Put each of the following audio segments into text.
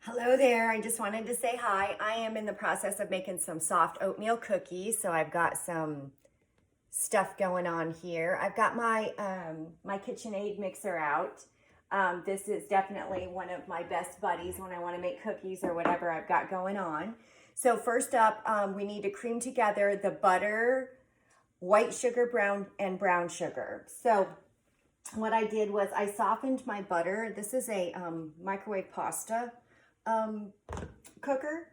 Hello there. I just wanted to say hi. I am in the process of making some soft oatmeal cookies, so I've got some stuff going on here. I've got my my KitchenAid mixer out. This is definitely one of my best buddies when I want to make cookies or whatever I've got going on. So first up, we need to cream together the butter, white sugar, brown sugar. So what I did was I softened my butter. This is a microwave pasta cooker,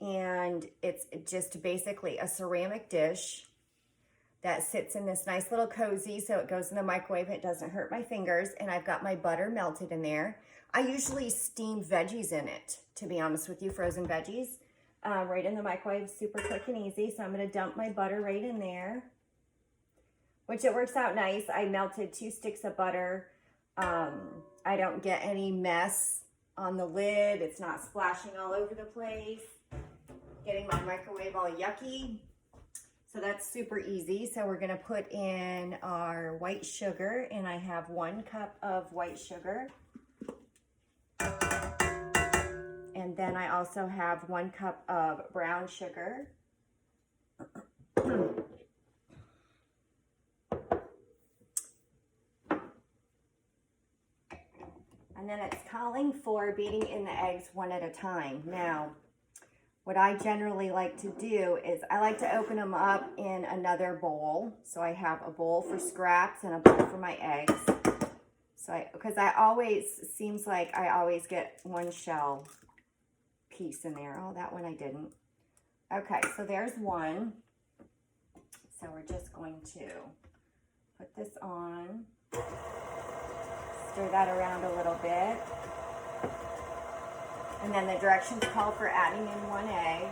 and it's just basically a ceramic dish that sits in this nice little cozy, so it goes in the microwave and it doesn't hurt my fingers. And I've got my butter melted in there. I usually steam veggies in it, to be honest with you, frozen veggies, right in the microwave, super quick and easy. So I'm going to dump my butter right in there, which it works out nice. I melted 2 sticks of butter. I don't get any mess on the lid. It's not splashing all over the place, getting my microwave all yucky. So that's super easy. So we're gonna put in our white sugar, and I have 1 cup of white sugar. And then I also have 1 cup of brown sugar. And then it's calling for beating in the eggs 1 at a time. Now, what I generally like to do is I like to open them up in another bowl. So I have a bowl for scraps and a bowl for my eggs. So because I always, seems like I always get 1 shell piece in there. Oh, that one I didn't. Okay, so there's 1. So we're just going to put this on. Stir that around a little bit. And then the directions call for adding in 1 egg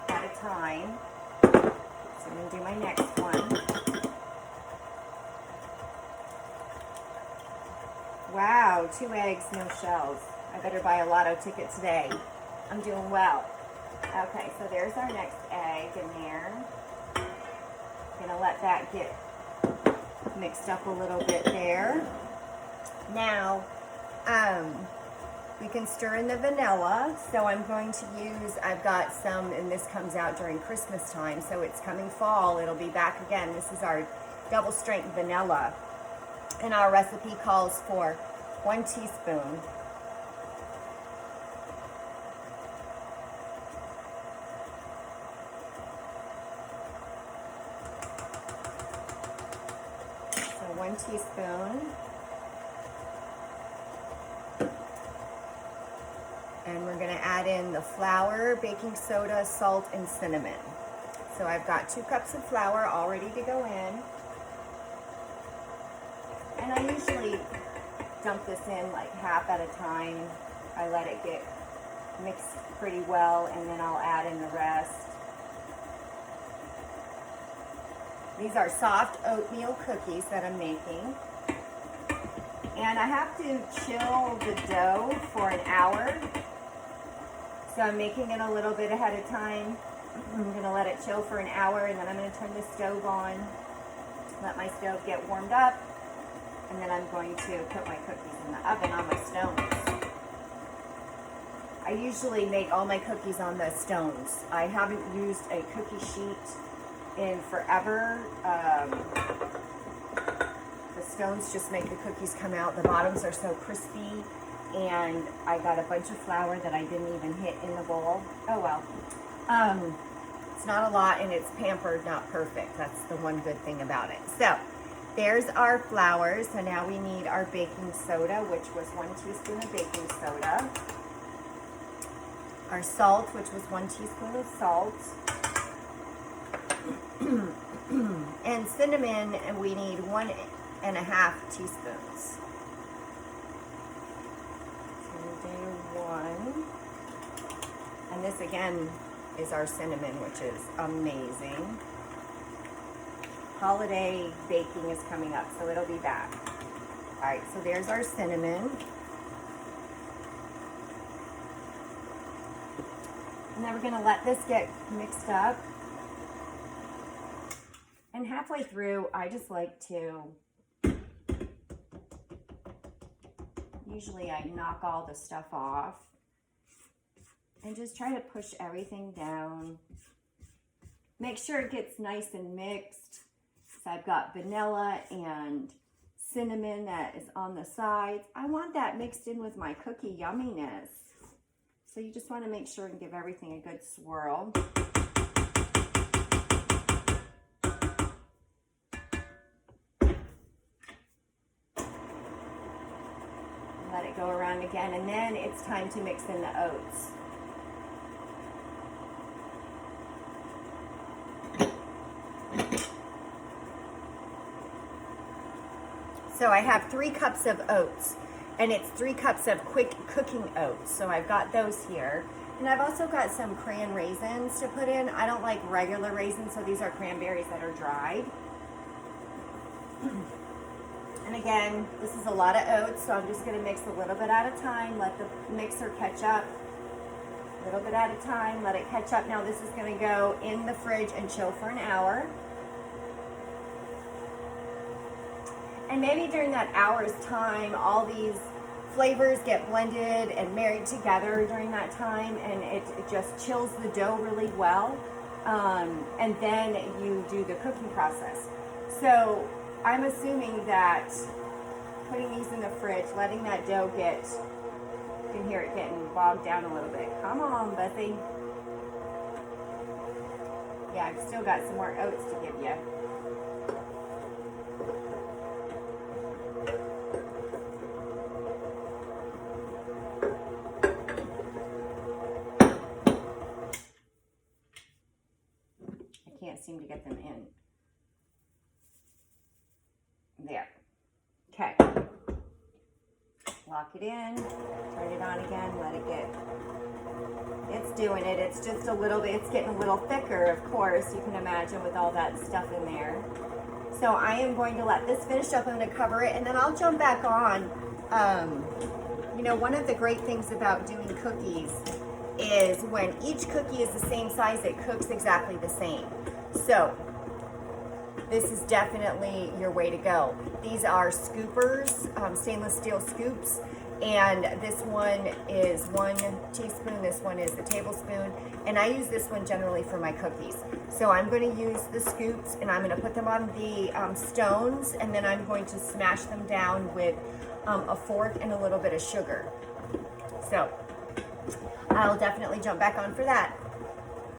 at a time. So I'm going to do my next one. Wow, 2 eggs, no shells. I better buy a lotto ticket today. I'm doing well. Okay, so there's our next egg in there. I'm going to let that get mixed up a little bit there. Now, we can stir in the vanilla. So I'm going to use, I've got some, and this comes out during Christmas time, so it's coming fall. It'll be back again. This is our double strength vanilla. And our recipe calls for 1 teaspoon. So 1 teaspoon. And we're going to add in the flour, baking soda, salt, and cinnamon. So I've got 2 cups of flour all ready to go in. And I usually dump this in like half at a time. I let it get mixed pretty well, and then I'll add in the rest. These are soft oatmeal cookies that I'm making. And I have to chill the dough for an hour. So I'm making it a little bit ahead of time. I'm going to let it chill for an hour, and then I'm going to turn the stove on, let my stove get warmed up, and then I'm going to put my cookies in the oven on my stones. I usually make all my cookies on the stones. I haven't used a cookie sheet in forever. The stones just make the cookies come out. The bottoms are so crispy. And I got a bunch of flour that I didn't even hit in the bowl. Oh well. It's not a lot, and it's pampered, not perfect. That's the one good thing about it. So there's our flour. So now we need our baking soda, which was 1 teaspoon of baking soda. Our salt, which was 1 teaspoon of salt. And cinnamon, and we need 1.5 teaspoons. 1. And this again is our cinnamon, which is amazing. Holiday baking is coming up, so it'll be back. All right, so there's our cinnamon. And then we're going to let this get mixed up. And halfway through, I just like to Usually I knock all the stuff off and just try to push everything down. Make sure it gets nice and mixed. So I've got vanilla and cinnamon that is on the sides. I want that mixed in with my cookie yumminess. So you just want to make sure and give everything a good swirl. Let it go around again, and then it's time to mix in the oats. So I have 3 cups of oats, and it's 3 cups of quick cooking oats. So I've got those here. And I've also got some cran raisins to put in. I don't like regular raisins, so these are cranberries that are dried. And again, this is a lot of oats, so I'm just going to mix a little bit at a time. Let the mixer catch up. A little bit at a time, let it catch up. Now this is going to go in the fridge and chill for an hour. And maybe during that hour's time, all these flavors get blended and married together during that time, and it just chills the dough really well. And then you do the cooking process. So I'm assuming that putting these in the fridge, letting that dough get, you can hear it getting bogged down a little bit. Come on, Betsy. Yeah, I've still got some more oats to give you. Seem to get them in. There. Okay. Lock it in. Turn it on again. Let it get. It's doing it. It's just a little bit. It's getting a little thicker, of course. You can imagine with all that stuff in there. So I am going to let this finish up. I'm going to cover it, and then I'll jump back on. You know, one of the great things about doing cookies is when each cookie is the same size, it cooks exactly the same. So this is definitely your way to go. These are scoopers, stainless steel scoops, and this one is 1 teaspoon, this one is a tablespoon, and I use this one generally for my cookies. So I'm going to use the scoops, and I'm going to put them on the stones, and then I'm going to smash them down with a fork and a little bit of sugar. So I'll definitely jump back on for that.